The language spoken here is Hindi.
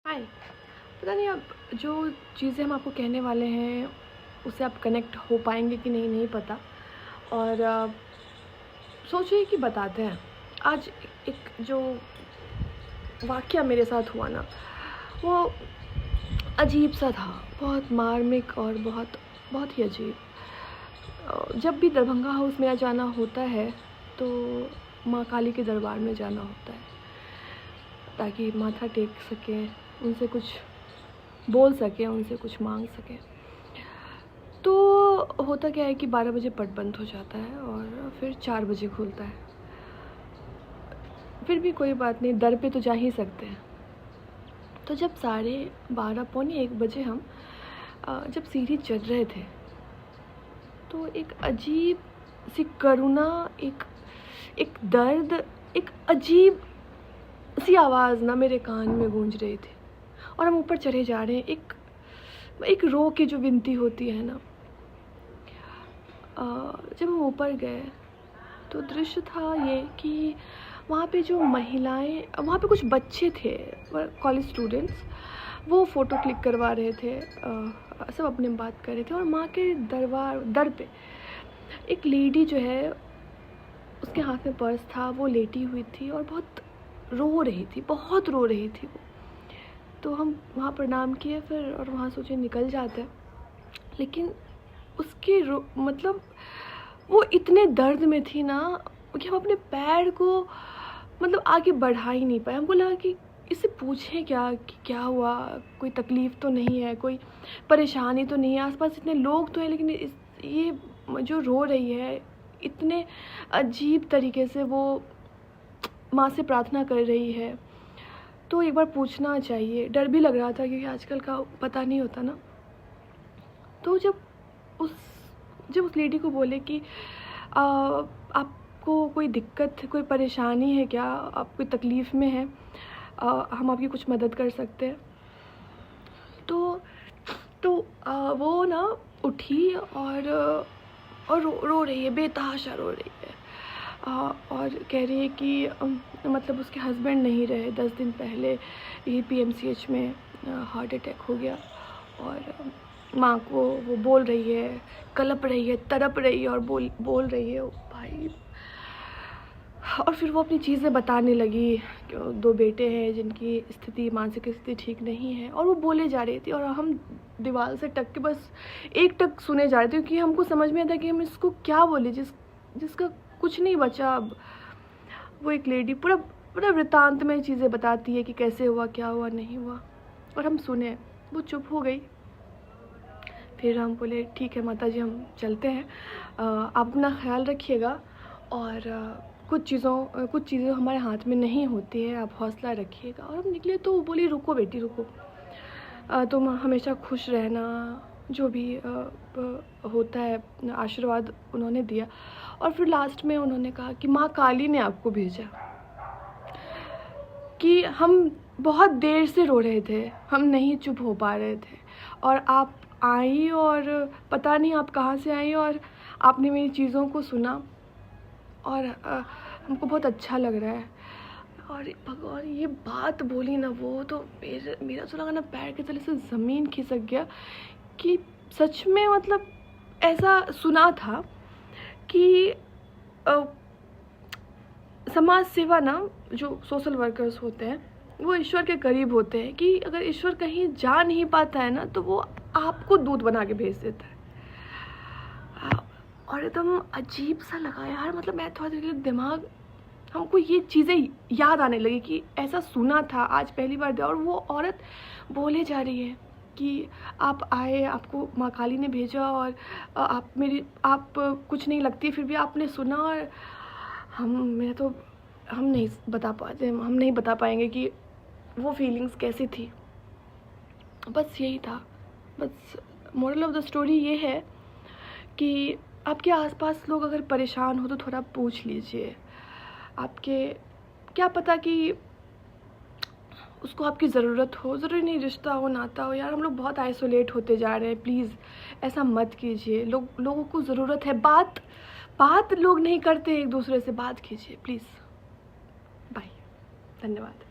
हाय। पता नहीं अब जो चीज़ें हम आपको कहने वाले हैं उससे आप कनेक्ट हो पाएंगे कि नहीं, नहीं पता। और सोचिए कि बताते हैं। आज एक जो वाक़या मेरे साथ हुआ ना, वो अजीब सा था, बहुत मार्मिक और बहुत बहुत ही अजीब। जब भी दरभंगा हाउस मेरा जाना होता है तो माँ काली के दरबार में जाना होता है, ताकि माथा टेक सकें, उनसे कुछ बोल सकें, उनसे कुछ मांग सकें। तो होता क्या है कि 12 बजे पट बंद हो जाता है और फिर 4 बजे खुलता है। फिर भी कोई बात नहीं, दर पे तो जा ही सकते हैं। तो जब 12:30 पौने 1 बजे हम जब सीढ़ी चढ़ रहे थे तो एक अजीब सी करुणा, एक एक दर्द, एक अजीब सी आवाज़ ना मेरे कान में गूंज रही थी। और हम ऊपर चढ़े जा रहे हैं, एक एक रो की जो विनती होती है ना। जब हम ऊपर गए तो दृश्य था ये कि वहाँ पे जो महिलाएं, वहाँ पे कुछ बच्चे थे, कॉलेज स्टूडेंट्स, वो फ़ोटो क्लिक करवा रहे थे, सब अपने बात कर रहे थे। और माँ के दर पे एक लेडी जो है, उसके हाथ में पर्स था, वो लेटी हुई थी और बहुत रो रही थी, बहुत रो रही थी वो। तो हम वहाँ प्रणाम किए फिर, और वहाँ सोचे निकल जाते हैं। लेकिन उसकी मतलब वो इतने दर्द में थी ना कि हम अपने पैर को मतलब आगे बढ़ा ही नहीं पाए। हमको लगा कि इससे पूछें क्या कि क्या हुआ, कोई तकलीफ़ तो नहीं है, कोई परेशानी तो नहीं है, आसपास इतने लोग तो हैं, लेकिन ये जो रो रही है इतने अजीब तरीके से, वो माँ से प्रार्थना कर रही है, तो एक बार पूछना चाहिए। डर भी लग रहा था क्योंकि आजकल का पता नहीं होता ना। तो उस जब उस लेडी को बोले कि आपको कोई दिक्कत, कोई परेशानी है क्या, आप कोई तकलीफ़ में हैं, हम आपकी कुछ मदद कर सकते हैं। तो वो ना उठी और रो रही है, बेतहाशा रो रही है। और कह रही है कि मतलब उसके हस्बैंड नहीं रहे, 10 दिन पहले ही पीएमसीएच में हार्ट अटैक हो गया। और माँ को वो बोल रही है, कलप रही है, तड़प रही है और बोल रही है, ओ भाई। और फिर वो अपनी चीज़ें बताने लगी कि 2 बेटे हैं जिनकी स्थिति, मानसिक स्थिति ठीक नहीं है। और वो बोले जा रही थी और हम दीवार से टक के बस एक टक सुने जा रहे थे, क्योंकि हमको समझ में आता कि हम इसको क्या बोले, जिसका कुछ नहीं बचा अब। वो एक लेडी पूरा पूरा वृत्तांत में चीज़ें बताती है कि कैसे हुआ, क्या हुआ, नहीं हुआ। और हम सुने, वो चुप हो गई। फिर हम बोले ठीक है माता जी, हम चलते हैं, आप अपना ख्याल रखिएगा। और कुछ चीज़ें हमारे हाथ में नहीं होती है, आप हौसला रखिएगा। और हम निकले तो वो बोली रुको बेटी रुको, तुम हमेशा खुश रहना, जो भी होता है आशीर्वाद उन्होंने दिया। और फिर लास्ट में उन्होंने कहा कि माँ काली ने आपको भेजा, कि हम बहुत देर से रो रहे थे, हम नहीं चुप हो पा रहे थे, और आप आई और पता नहीं आप कहाँ से आई और आपने मेरी चीज़ों को सुना और हमको बहुत अच्छा लग रहा है। और भगवान ये बात बोली ना वो, तो मेरा तो लगा ना पैर के तले से ज़मीन खिसक गया। कि सच में मतलब ऐसा सुना था कि समाज सेवा ना, जो सोशल वर्कर्स होते हैं वो ईश्वर के करीब होते हैं, कि अगर ईश्वर कहीं जा नहीं पाता है ना तो वो आपको दूत बना के भेज देता है। और एकदम अजीब सा लगा यार, मतलब मैं थोड़ा देर दिमाग, हमको ये चीज़ें याद आने लगी कि ऐसा सुना था, आज पहली बार। और वो औरत बोले जा रही है कि आप आए, आपको माँ काली ने भेजा, और आप कुछ नहीं लगती, फिर भी आपने सुना। और हम नहीं बता पाएंगे कि वो फीलिंग्स कैसी थी। बस यही था। बस मोरल ऑफ द स्टोरी ये है कि आपके आसपास लोग अगर परेशान हो तो थोड़ा पूछ लीजिए। आपके क्या पता कि उसको आपकी ज़रूरत हो, ज़रूरी नहीं रिश्ता हो, नाता हो। यार हम लोग बहुत आइसोलेट होते जा रहे हैं, प्लीज़ ऐसा मत कीजिए। लोगों को ज़रूरत है, बात लोग नहीं करते, एक दूसरे से बात कीजिए प्लीज़। बाय, धन्यवाद।